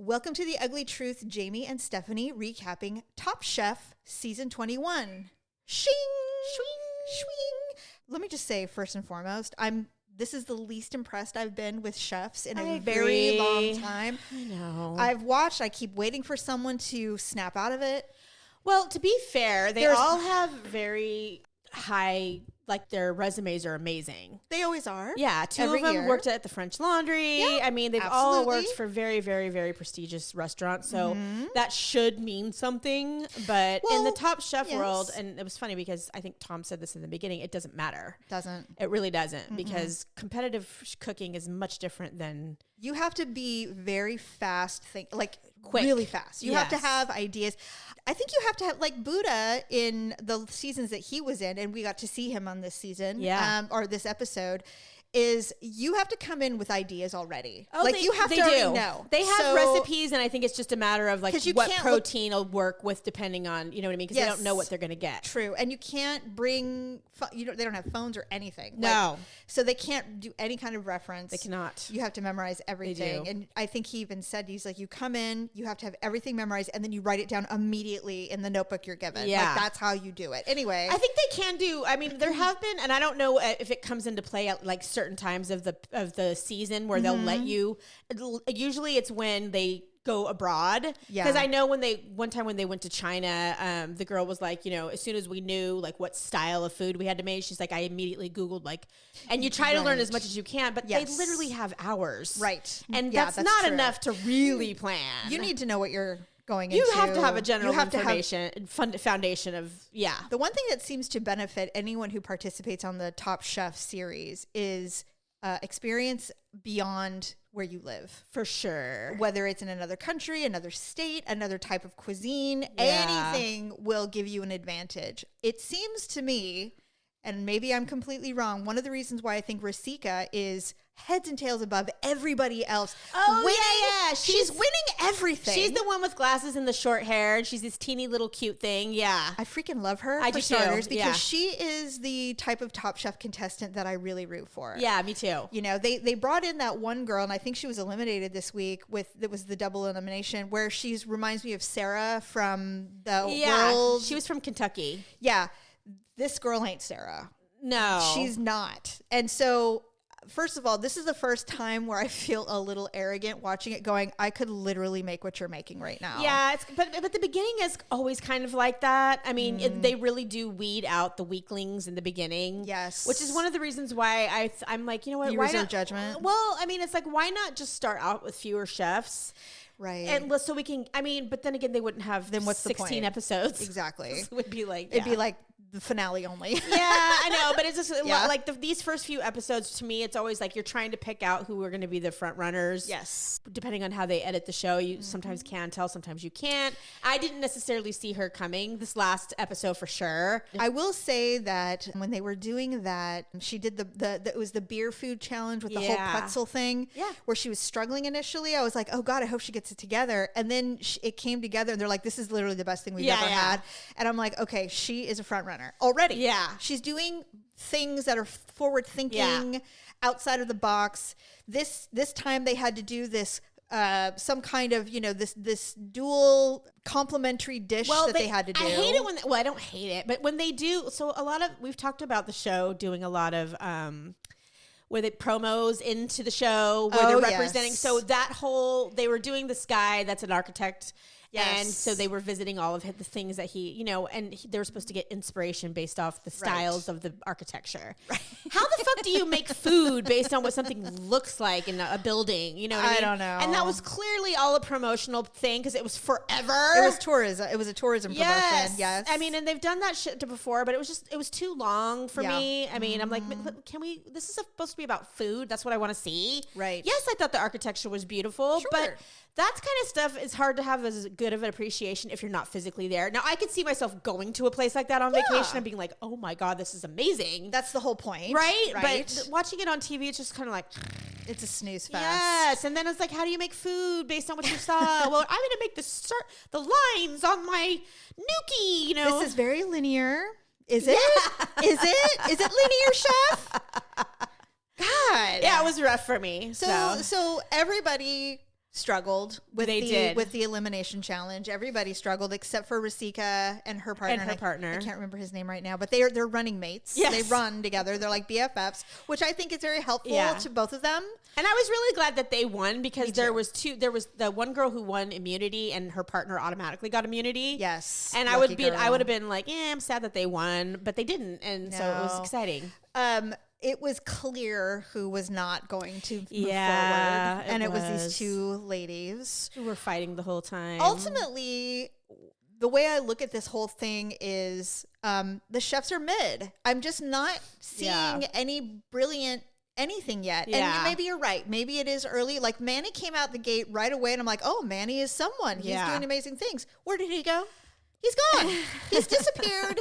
Welcome to the Ugly Truth. Jamie and Stephanie recapping Top Chef Season 21. Shing! Swing! Swing! Let me just say, first and foremost, this is the least impressed I've been with chefs in a very long time. I know. I keep waiting for someone to snap out of it. Well, to be fair, they all have very high, like their resumes are amazing. They always are. Yeah, two of them worked at the French Laundry. Yeah, I mean, they've all worked for very, very, very prestigious restaurants. So that should mean something. But in the Top Chef world, and it was funny because I think Tom said this in the beginning, it doesn't matter. It really doesn't because competitive cooking is much different than... You have to be very fast, quick. Really fast. You have to have ideas. I think you have to have, like Buddha in the seasons that he was in, and we got to see him on this season, or this episode, is you have to come in with ideas already. Oh, you have to already know. They have recipes, and I think it's just a matter of like what protein will work with depending on, you know what I mean? Because they don't know what they're going to get. True. And you can't bring, they don't have phones or anything. No. So they can't do any kind of reference. They cannot. You have to memorize everything. And I think he even said, he's like, you come in, you have to have everything memorized, and then you write it down immediately in the notebook you're given. Yeah. Like that's how you do it. Anyway. I think they can do, I mean, there have been, and I don't know if it comes into play at like certain times of the season where they'll let you, usually it's when they go abroad. Yeah. Because I know one time when they went to China, the girl was like, as soon as we knew like what style of food we had to make, she's like, I immediately Googled and you try to learn as much as you can, but they literally have hours. Right. And that's not true. Enough to really plan. You need to know what you're going you into. have to have a general foundation of, The one thing that seems to benefit anyone who participates on the Top Chef series is experience beyond where you live. For sure. Whether it's in another country, another state, another type of cuisine, anything will give you an advantage. It seems to me, and maybe I'm completely wrong, one of the reasons why I think Rasika is heads and tails above everybody else. Oh, winning, she's winning everything. She's the one with glasses and the short hair, and she's this teeny little cute thing. Yeah. I freaking love her. I do too. Because she is the type of Top Chef contestant that I really root for. Yeah, me too. They brought in that one girl, and I think she was eliminated this week it was the double elimination, where she reminds me of Sarah from the world. She was from Kentucky. Yeah. This girl ain't Sarah. No. She's not. And so, first of all, this is the first time where I feel a little arrogant watching it going, I could literally make what you're making right now. Yeah, but the beginning is always kind of like that. I mean, they really do weed out the weaklings in the beginning. Yes. Which is one of the reasons why I'm like, you know what? You reserve judgment? Well, I mean, it's like, why not just start out with fewer chefs? Right. And so we can, I mean, but then again, they wouldn't have then what's 16 the point? Episodes. Exactly. It would be like, It'd be like the finale only. Yeah, I know, but it's just like these first few episodes, to me, it's always like you're trying to pick out who are going to be the front runners. Yes. Depending on how they edit the show, you sometimes can tell, sometimes you can't. I didn't necessarily see her coming this last episode for sure. I will say that when they were doing that, she did it was the beer food challenge with the whole pretzel thing. Yeah. Where she was struggling initially. I was like, oh God, I hope she gets it together. And then it came together and they're like, this is literally the best thing we've ever had. And I'm like, okay, she is a front runner already. Yeah. She's doing things that are forward thinking, outside of the box. This time they had to do this some kind of, this dual complementary dish they had to do. I hate it I don't hate it, but when they do, so we've talked about the show doing a lot of where they promos into the show where they're representing. So they were doing this guy that's an architect. Yes. And so they were visiting all of the things that they were supposed to get inspiration based off the styles of the architecture. Right. How the fuck do you make food based on what something looks like in a building? You know what I mean? I don't know. And that was clearly all a promotional thing because it was forever. It was tourism. It was a tourism promotion. Yes. I mean, and they've done that shit before, but it was too long for me. I mean, I'm like, this is supposed to be about food. That's what I want to see. Right. Yes, I thought the architecture was beautiful, but that kind of stuff is hard to have as good of an appreciation if you're not physically there. Now, I could see myself going to a place like that on vacation and being like, oh my God, this is amazing. That's the whole point. Right? But watching it on TV, it's just kind of like... It's a snooze fest. Yes. And then it's like, how do you make food based on what you saw? Well, I'm going to make the lines on my gnocchi, This is very linear. Is it? Is it? Is it linear, chef? God. Yeah, it was rough for me. So everybody struggled with the elimination challenge. Everybody struggled except for Rasika and her partner. I can't remember his name right now, but they're running mates. Yes. They run together. They're like BFFs, which I think is very helpful to both of them. And I was really glad that they won because there was the one girl who won immunity and her partner automatically got immunity. Yes. And I would have been like, I'm sad that they won, but they didn't. And so it was exciting. It was clear who was not going to move forward. And it was these two ladies who were fighting the whole time. Ultimately, the way I look at this whole thing is the chefs are mid. I'm just not seeing any brilliant anything yet. And maybe you're right. Maybe it is early. Like Manny came out the gate right away and I'm like, oh, Manny is someone. He's doing amazing things. Where did he go? He's gone. He's disappeared.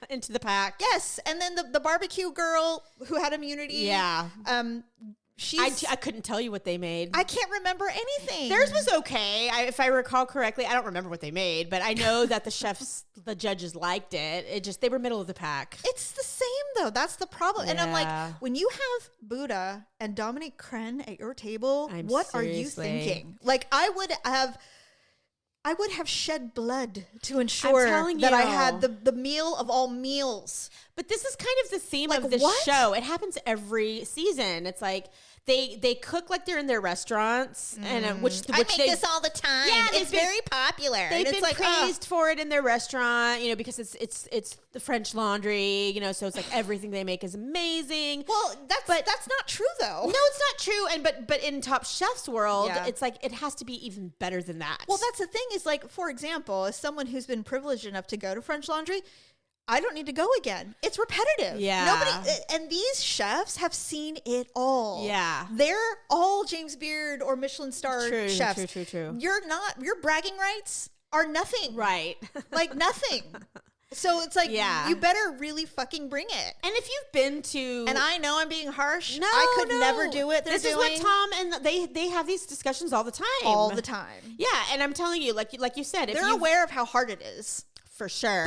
Into the pack. Yes. And then the barbecue girl who had immunity. Yeah. I couldn't tell you what they made. I can't remember anything. Theirs was okay. If I recall correctly, I don't remember what they made, but I know that the judges liked it. They were middle of the pack. It's the same though. That's the problem. Yeah. And I'm like, when you have Buddha and Dominic Crenn at your table, what are you thinking? Like I would have shed blood to ensure that I had the meal of all meals. But this is kind of the theme of the show. It happens every season. It's like they cook like they're in their restaurants, and I make this all the time. Yeah, it's very popular. They've been praised for it in their restaurant, because it's the French Laundry, so it's like everything they make is amazing. Well, that's not true though. No, it's not true. But in Top Chef's world, it's like it has to be even better than that. Well, that's the thing is like, for example, as someone who's been privileged enough to go to French Laundry, I don't need to go again. It's repetitive. Yeah. And these chefs have seen it all. Yeah. They're all James Beard or Michelin star chefs. True. Your bragging rights are nothing. Right. Like nothing. So it's like, you better really fucking bring it. And if you've been to... And I know I'm being harsh. I could never do it. This is what Tom and they have these discussions all the time. All the time. Yeah. And I'm telling you, like you said... They're aware of how hard it is. For sure.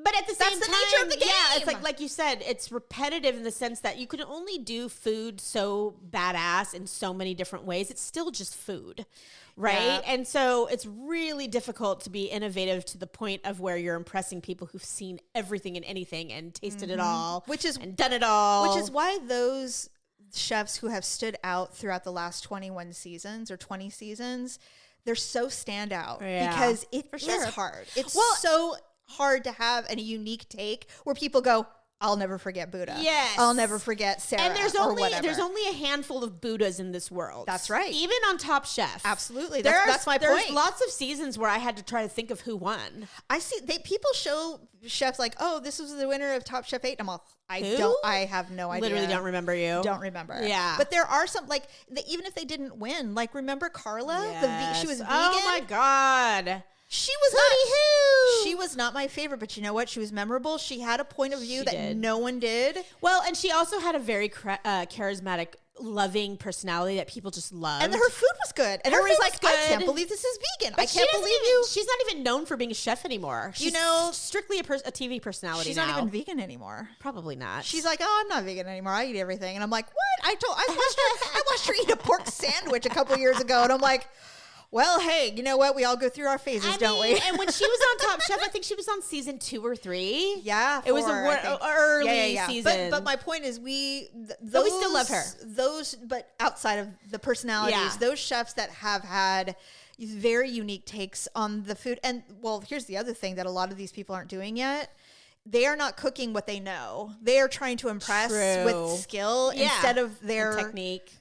But at the same time, that's the nature of the game. Yeah, it's like you said, it's repetitive in the sense that you can only do food so badass in so many different ways. It's still just food, right? Yeah. And so it's really difficult to be innovative to the point of where you're impressing people who've seen everything and anything and tasted it all, and done it all. Which is why those chefs who have stood out throughout the last 21 seasons or 20 seasons, they're so standout because it is hard. It's so hard to have a unique take where people go, I'll never forget Buddha. Yes. I'll never forget Sarah. And there's only a handful of Buddhas in this world. That's right. Even on Top Chef. Absolutely. That's my point. There's lots of seasons where I had to try to think of who won. I see people show chefs like, oh, this was the winner of Top Chef 8. I'm like, I have no idea. Literally don't remember you. Don't remember. Yeah. But there are some, like, even if they didn't win, like, remember Carla? Yes. She was vegan. Oh my God. She was not my favorite, but you know what? She was memorable. She had a point of view that no one did. Well, and she also had a very charismatic, loving personality that people just loved. And her food was good. And everybody's like, I can't believe this is vegan. But I can't believe you. She's not even known for being a chef anymore. She's strictly a TV personality. She's not even vegan anymore. Probably not. She's like, oh, I'm not vegan anymore. I eat everything. And I'm like, what? I watched her eat a pork sandwich a couple years ago, and I'm like, well, hey, you know what? We all go through our phases, don't we? And when she was on Top Chef, I think she was on season 2 or 3. Yeah, it was an early season. But my point is, we still love her. But outside of the personalities, those chefs that have had very unique takes on the food. And well, here's the other thing that a lot of these people aren't doing yet. They are not cooking what they know. They are trying to impress with skill instead of their technique.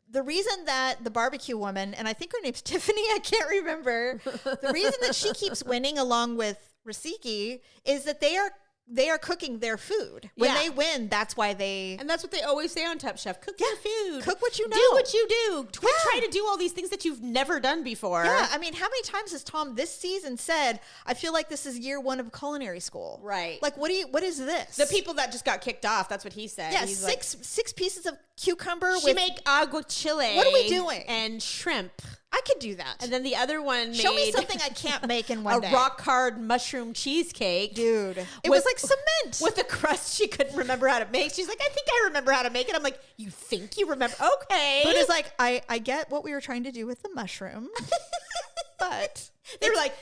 The reason that the barbecue woman, and I think her name's Tiffany, I can't remember, the reason that she keeps winning along with Rasiki is that they are cooking their food. When they win, that's why they... And that's what they always say on Top Chef. Cook your food. Cook what you know. Do what you do. Quit trying to do all these things that you've never done before. Yeah, I mean, how many times has Tom this season said, I feel like this is year 1 of culinary school. Right. Like, what is this? The people that just got kicked off, that's what he said. Yeah, six pieces of cucumber she make agua chile. What are we doing? And shrimp. I could do that. And then the other one made... Show me something I can't make in one day. A rock-hard mushroom cheesecake. Dude. It was like cement. With a crust she couldn't remember how to make. She's like, I think I remember how to make it. I'm like, you think you remember? Okay. But it's like, I get what we were trying to do with the mushroom. But they were like,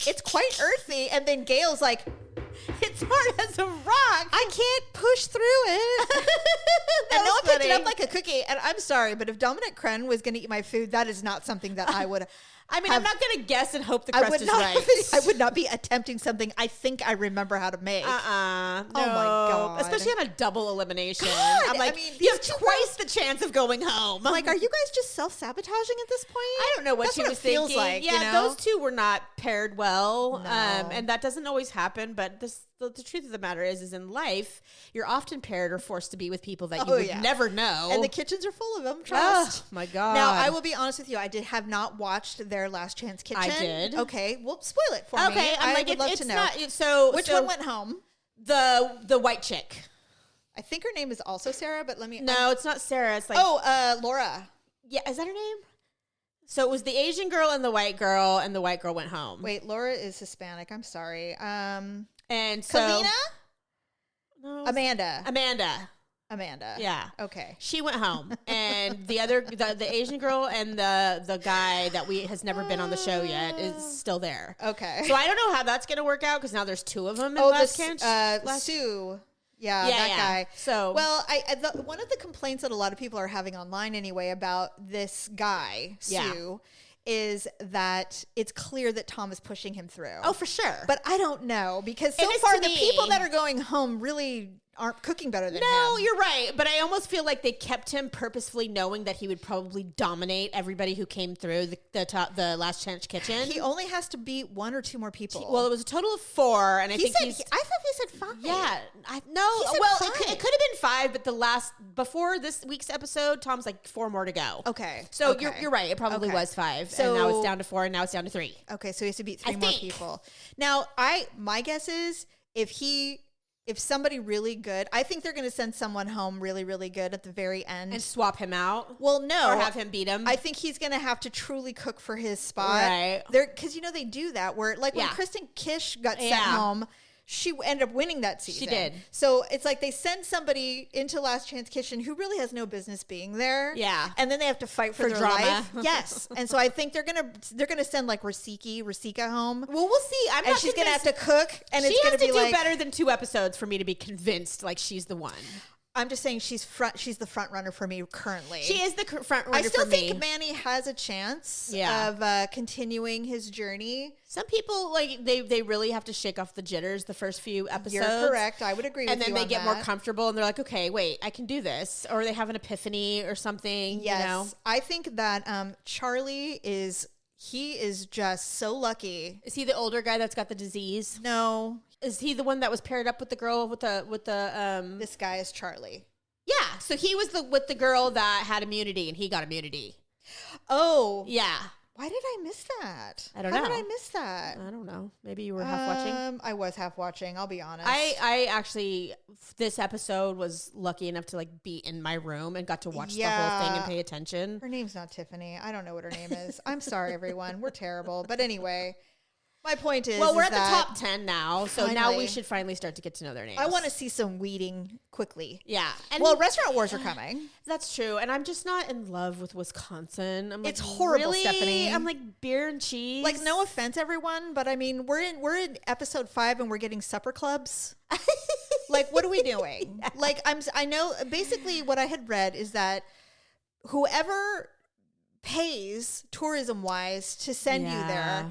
it's quite earthy. And then Gail's like, it's hard as a rock. I can't push through it. And Noah picked it up like a cookie. And I'm sorry, but if Dominic Crenn was going to eat my food, that is not something that I would I mean, I'm not going to guess and hope the crust is right. I would not be attempting something I think I remember how to make. No. Oh my God. Especially on a double elimination. God, I'm like, you have twice the chance of going home. I'm like, are you guys just self-sabotaging at this point? I don't know what she was feels thinking. like. Yeah, you know? those two were not paired well. No. And that doesn't always happen. But the truth of the matter is in life, you're often paired or forced to be with people that you would never know. And the kitchens are full of them. Trust. Oh, my God. Now, I will be honest with you. I have not watched their Last Chance Kitchen. I did. Okay. Well, spoil it for me. Okay. I would love to know. Which one went home? The white chick. I think her name is also Sarah, but let me. No, it's not Sarah. It's like. Laura. Yeah. Is that her name? So it was the Asian girl and the white girl went home. Wait, Laura is Hispanic. I'm sorry. And so. Kalina? No. Amanda. Yeah. Okay. She went home, and the Asian girl and the guy that has never been on the show yet is still there. Okay. So I don't know how that's gonna work out because now there's two of them in Last Chance. Sue. Yeah, that guy. So well, one of the complaints that a lot of people are having online anyway about this guy, Sue, is that it's clear that Tom is pushing him through. Oh, for sure. But I don't know because so far the people that are going home really aren't cooking better than him. No, you're right. But I almost feel like they kept him purposefully knowing that he would probably dominate everybody who came through the Last Chance Kitchen. He only has to beat one or two more people. Well, it was a total of 4, and I thought he said 5. Yeah. It could have been 5, but before this week's episode, Tom's like 4 more to go. Okay. So you're right. It probably was 5. So, and now it's down to 4, and now it's down to 3. Okay, so he has to beat 3 more people. Now, my guess is if somebody really good, I think they're going to send someone home really, really good at the very end. And swap him out? Well, no. Or have him beat him? I think he's going to have to truly cook for his spot. Right. Because, they do that where, like, when Kristen Kish got sent home, she ended up winning that season. She did. So it's like they send somebody into Last Chance Kitchen who really has no business being there. Yeah. And then they have to fight for their drama. life. Yes. And so I think they're gonna send like Rasika home. Well, we'll see. And she's gonna have to cook, and it's gonna be like, she has to do better than 2 episodes for me to be convinced like she's the one. I'm just saying she's the front runner for me currently. She is the front runner for me. I still think Manny has a chance of continuing his journey. Some people, like, they really have to shake off the jitters the first few episodes. You're correct. I would agree with you. And then they get more comfortable and they're like, okay, wait, I can do this. Or they have an epiphany or something. Yes. I think that Charlie is just so lucky. Is he the older guy that's got the disease? No. Is he the one that was paired up with the girl with the This guy is Charlie. Yeah, so he was with the girl that had immunity and he got immunity. Oh. Yeah. Why did I miss that? I don't know. How did I miss that? I don't know. Maybe you were half watching. I was half watching. I'll be honest. I actually, this episode was lucky enough to like be in my room and got to watch the whole thing and pay attention. Her name's not Tiffany. I don't know what her name is. I'm sorry, everyone. We're terrible. But anyway, my point is, well, we're at the top 10 now, so finally, now we should finally start to get to know their names. I want to see some weeding quickly. Yeah. And Restaurant Wars are coming. That's true. And I'm just not in love with Wisconsin. I'm like, it's horrible, really? Stephanie. I'm like, beer and cheese. Like, no offense, everyone, but I mean, we're in episode 5 and we're getting supper clubs. Like, what are we doing? Yeah. Like, I know basically what I had read is that whoever pays tourism wise to send you there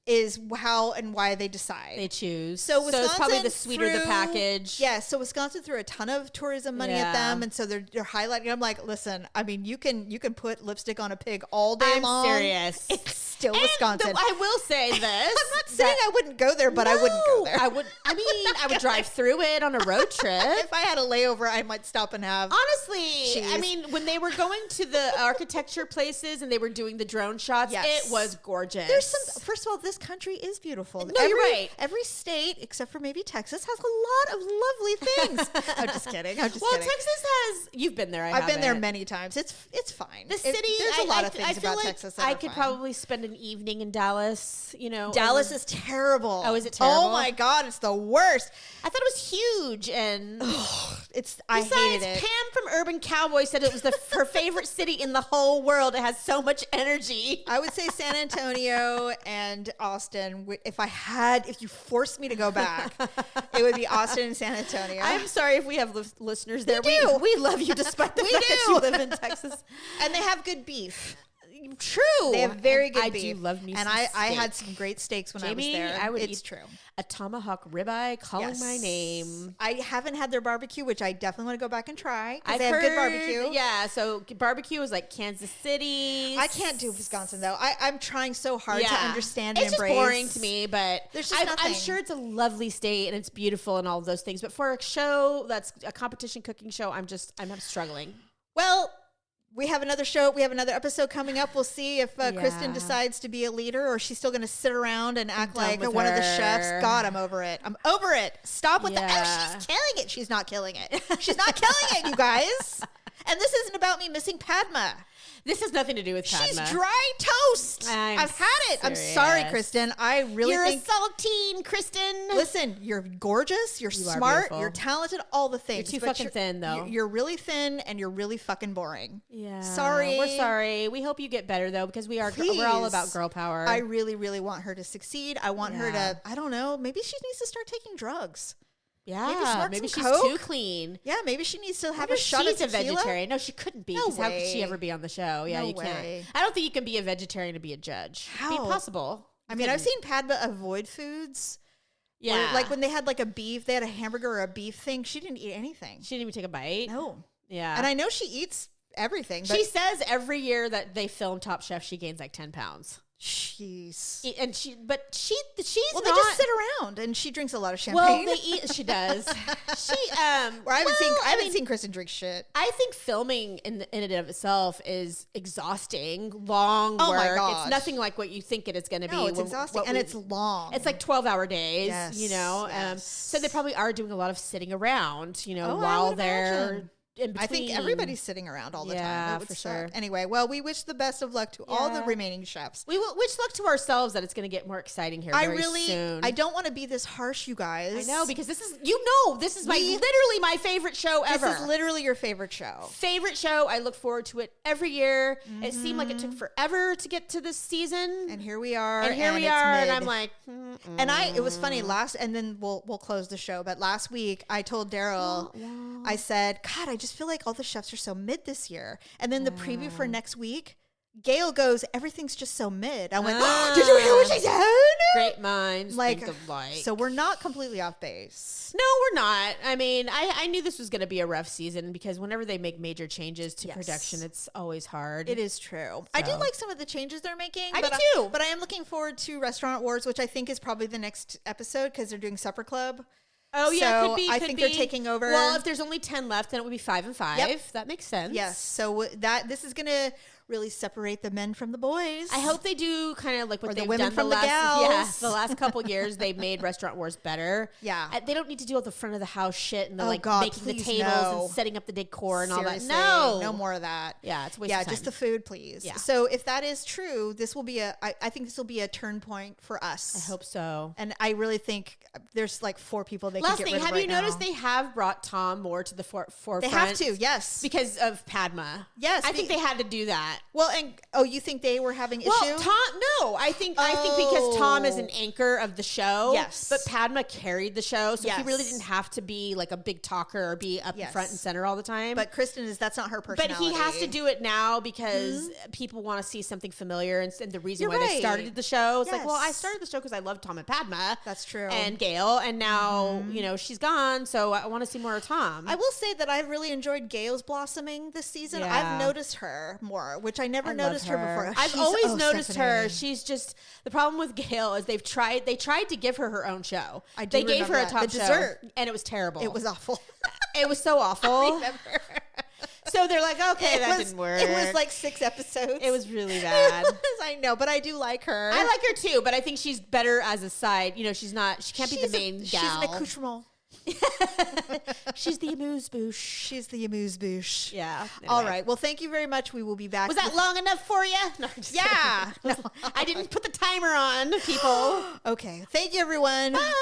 is how and why they decide. They choose. So it's probably the sweeter the package. Yeah, so Wisconsin threw a ton of tourism money at them, and so they're highlighting. I'm like, listen, I mean, you can put lipstick on a pig all day long. I'm serious. It's still Wisconsin. I will say this. I'm not saying I wouldn't go there, but I wouldn't go there. I would drive through it on a road trip. If I had a layover, I might stop and have. Honestly, cheese. I mean, when they were going to the architecture places and they were doing the drone shots, it was gorgeous. There's some. First of all, this country is beautiful. You're right. Every state, except for maybe Texas, has a lot of lovely things. I'm just kidding. Texas has. You've been there. I've been there many times. It's fine. The city. There's a lot of things about Texas that I could probably spend an evening in Dallas. Dallas is terrible. Oh, is it terrible? Oh my God, it's the worst. I thought it was huge, and I hated it. Pam from Urban Cowboy said it was her favorite city in the whole world. It has so much energy. I would say San Antonio and Austin. If you forced me to go back, it would be Austin and San Antonio. I'm sorry if we have listeners there. We love you despite the fact that you live in Texas. And they have good beef. True. They have very good beef. I do love me and some I had some great steaks when Jamie, I was there. I would it's eat true. A tomahawk ribeye calling my name. I haven't had their barbecue, which I definitely want to go back and try. I've they have heard, good barbecue. Yeah, so barbecue is like Kansas City. I can't do Wisconsin though. I'm trying so hard to understand and embrace. It's just boring to me, but there's just nothing. I'm sure it's a lovely state and it's beautiful and all of those things. But for a show that's a competition cooking show, I'm struggling. Well, we have another show. We have another episode coming up. We'll see if Kristen decides to be a leader or she's still going to sit around and act like one of the chefs. God, I'm over it. I'm over it. Stop with she's killing it. She's not killing it. She's not killing it, you guys. And this isn't about me missing Padma. This has nothing to do with Padma. She's dry toast. I've had it. I'm sorry, Kristen. You're a saltine, Kristen. Listen, you're gorgeous. You're smart. You're talented. All the things. You're too fucking thin, though. You're really thin, and you're really fucking boring. Yeah. Sorry. We're sorry. We hope you get better, though, because we're all about girl power. I really, really want her to succeed. I want her to, I don't know, maybe she needs to start taking drugs. Yeah, maybe she's too clean. Yeah, maybe she needs to have a shot of tequila. She's a vegetarian. No, she couldn't be. No way. How could she ever be on the show? Yeah, you can't. I don't think you can be a vegetarian to be a judge. How? It'd be impossible. I mean, I've seen Padma avoid foods. Yeah. Like when they had like they had a hamburger or a beef thing, she didn't eat anything. She didn't even take a bite? No. Yeah. And I know she eats everything. But she says every year that they film Top Chef, she gains like 10 pounds. She's she's well, not. They just sit around and she drinks a lot of champagne. Well, they eat. She does. I haven't seen Kristen drink shit. I think filming in and of itself is exhausting, long work. My gosh. It's nothing like what you think it is going to be. No, it's exhausting and it's long. It's like 12-hour days. Yes, so they probably are doing a lot of sitting around. While they're. Imagine. I think everybody's sitting around all the time. Yeah, for sure. Anyway, well, we wish the best of luck to all the remaining chefs. We wish luck to ourselves that it's going to get more exciting here very soon. I don't want to be this harsh, you guys. I know, because this is literally my favorite show ever. This is literally your favorite show. Favorite show. I look forward to it every year. Mm-hmm. It seemed like it took forever to get to this season. And here we are. And I'm like, and it was funny and then we'll close the show. But last week I told Daryl, I said, God, I just feel like all the chefs are so mid this year. And then the preview for next week, Gail goes, everything's just so mid. I went, did you hear what she said? Great minds think alike. So we're not completely off base. No, we're not. I mean, I knew this was going to be a rough season because whenever they make major changes to production, it's always hard. It is true. So. I do like some of the changes they're making. I do too. But I am looking forward to Restaurant Wars, which I think is probably the next episode because they're doing Supper Club. Oh, yeah, so could be. I think they're taking over. Well, if there's only 10 left, then it would be 5 and 5. Yep. That makes sense. Yes. So this is going to really separate the men from the boys. I hope they do kind of like what they've women done from the gals. Yeah, the last couple years. They've made Restaurant Wars better. Yeah. They don't need to do all the front of the house shit and the making the tables and setting up the decor and Seriously, all that. No more of that. Yeah, it's a waste of time. Just the food, please. Yeah. So if that is true, this will be I think this will be a turn point for us. I hope so. And I really think there's like 4 people they Last can get thing, rid of have you right noticed now. they have brought Tom more to the forefront? They have to, yes. Because of Padma. Yes. I think they had to do that. Well, and you think they were having issues? Well, I think because Tom is an anchor of the show. Yes. But Padma carried the show, so he really didn't have to be like a big talker or be up front and center all the time. But Kristen that's not her personality. But he has to do it now because people want to see something familiar, and the reason why they started the show. It's like, well, I started the show because I loved Tom and Padma. That's true. And Gail, and now she's gone, so I want to see more of Tom. I will say that I've really enjoyed Gail's blossoming this season. Yeah. I've noticed her more, which I never noticed her before. I've always noticed her. She's just, the problem with Gail is they tried to give her own show. They gave her a top show, and it was terrible. It was awful. It was so awful. I remember. So they're like, okay, that didn't work. It was like 6 episodes. It was really bad. I know, but I do like her. I like her too, but I think she's better as a side. You know, she can't be the main gal. She's an accoutrement. She's the amuse-bouche. She's the amuse-bouche. Yeah. Anyway. All right. Well, thank you very much. We will be back. Was that long enough for you? No, yeah. No, I didn't put the timer on, people. Okay. Thank you, everyone. Bye.